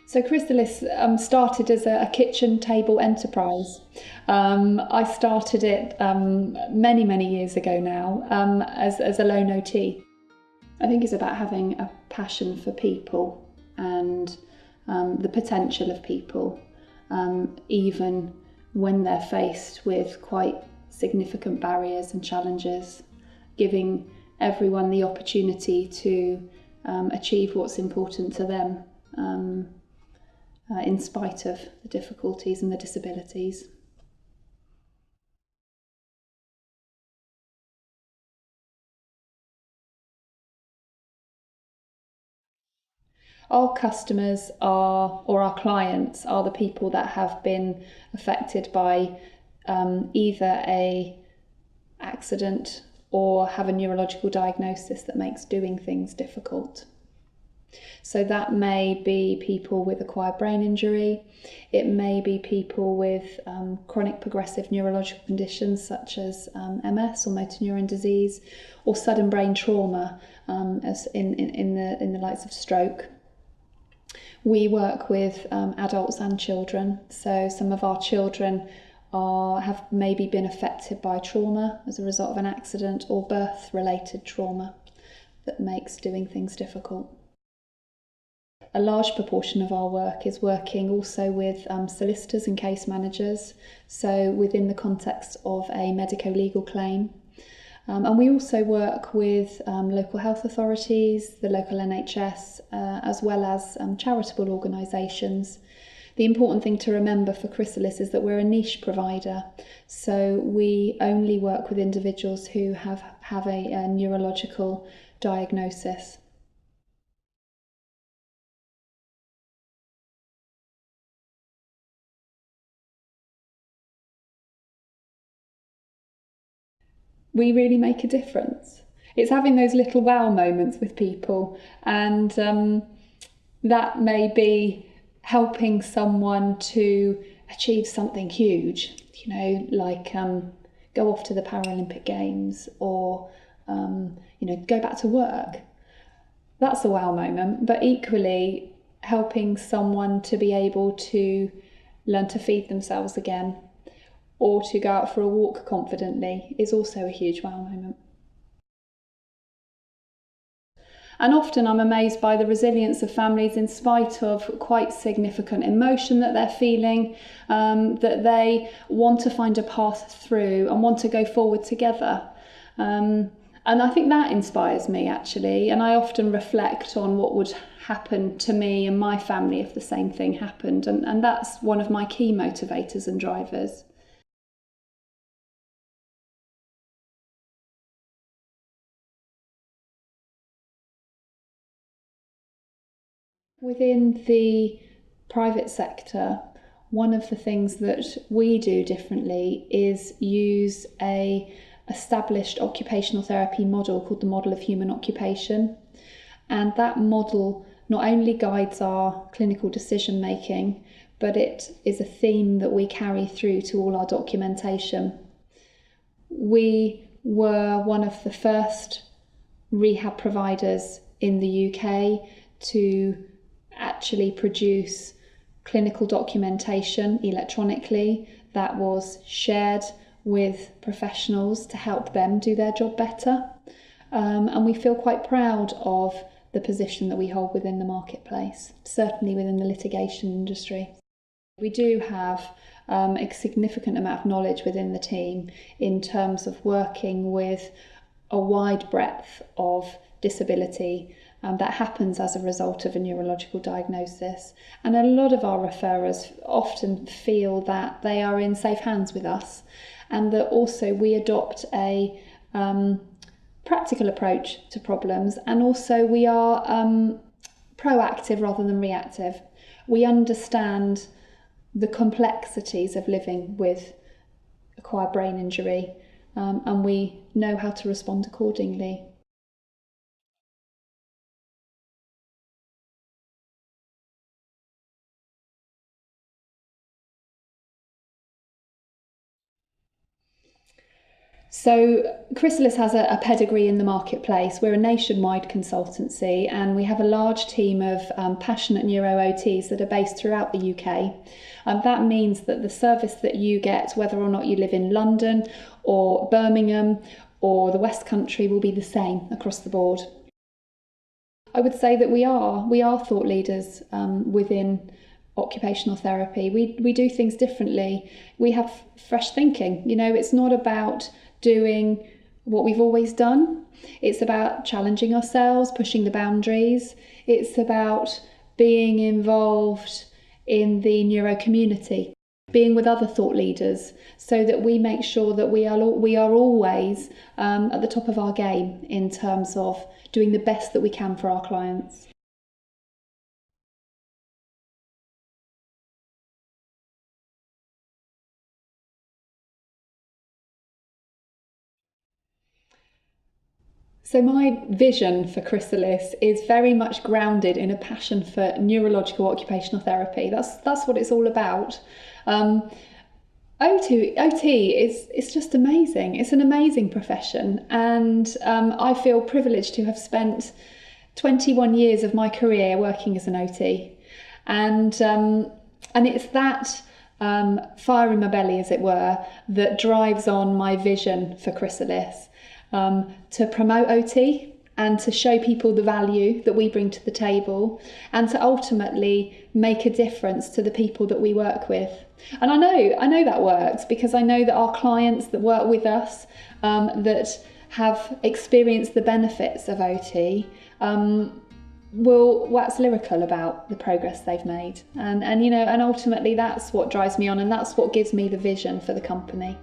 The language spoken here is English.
So Krysalis started as a kitchen table enterprise. I started it many, many years ago now as a lone OT. I think it's about having a passion for people and the potential of people, even when they're faced with quite significant barriers and challenges, giving everyone the opportunity to achieve what's important to them. In spite of the difficulties and the disabilities. Our customers are, or our clients are, the people that have been affected by either a accident or have a neurological diagnosis that makes doing things difficult. So that may be people with acquired brain injury, it may be people with chronic progressive neurological conditions such as MS or motor neuron disease, or sudden brain trauma, as in the likes of stroke. We work with adults and children, so some of our children have maybe been affected by trauma as a result of an accident or birth-related trauma that makes doing things difficult. A large proportion of our work is working also with solicitors and case managers, so within the context of a medico-legal claim. And we also work with local health authorities, the local NHS, as well as charitable organisations. The important thing to remember for Krysalis is that we're a niche provider, so we only work with individuals who have a neurological diagnosis. We really make a difference. It's having those little wow moments with people, and that may be helping someone to achieve something huge, like go off to the Paralympic Games or go back to work. That's a wow moment, but equally helping someone to be able to learn to feed themselves again, or to go out for a walk confidently, is also a huge wow moment. And often I'm amazed by the resilience of families in spite of quite significant emotion that they're feeling, that they want to find a path through and want to go forward together. And I think that inspires me, actually, and I often reflect on what would happen to me and my family if the same thing happened, and that's one of my key motivators and drivers. Within the private sector, one of the things that we do differently is use a established occupational therapy model called the model of human occupation. And that model not only guides our clinical decision making, but it is a theme that we carry through to all our documentation. We were one of the first rehab providers in the UK to actually produce clinical documentation electronically that was shared with professionals to help them do their job better. And we feel quite proud of the position that we hold within the marketplace, certainly within the litigation industry. We do have a significant amount of knowledge within the team in terms of working with a wide breadth of disability that happens as a result of a neurological diagnosis. And a lot of our referrers often feel that they are in safe hands with us, and that also we adopt a practical approach to problems, and also we are proactive rather than reactive. We understand the complexities of living with acquired brain injury, and we know how to respond accordingly. So Krysalis has a pedigree in the marketplace. We're a nationwide consultancy, and we have a large team of passionate neuro-OTs that are based throughout the UK. That means that the service that you get, whether or not you live in London or Birmingham or the West Country, will be the same across the board. I would say that we are thought leaders within occupational therapy. We do things differently. We have fresh thinking. It's not about doing what we've always done. It's about challenging ourselves, pushing the boundaries. It's about being involved in the neuro community, being with other thought leaders, so that we make sure that we are always at the top of our game in terms of doing the best that we can for our clients. So my vision for Krysalis is very much grounded in a passion for neurological occupational therapy. That's what it's all about. OT is just amazing. It's an amazing profession, and I feel privileged to have spent 21 years of my career working as an OT, and it's that fire in my belly, as it were, that drives on my vision for Krysalis. To promote OT and to show people the value that we bring to the table, and to ultimately make a difference to the people that we work with. And I know that works, because I know that our clients that work with us, that have experienced the benefits of OT, will wax lyrical about the progress they've made. And ultimately that's what drives me on, and that's what gives me the vision for the company.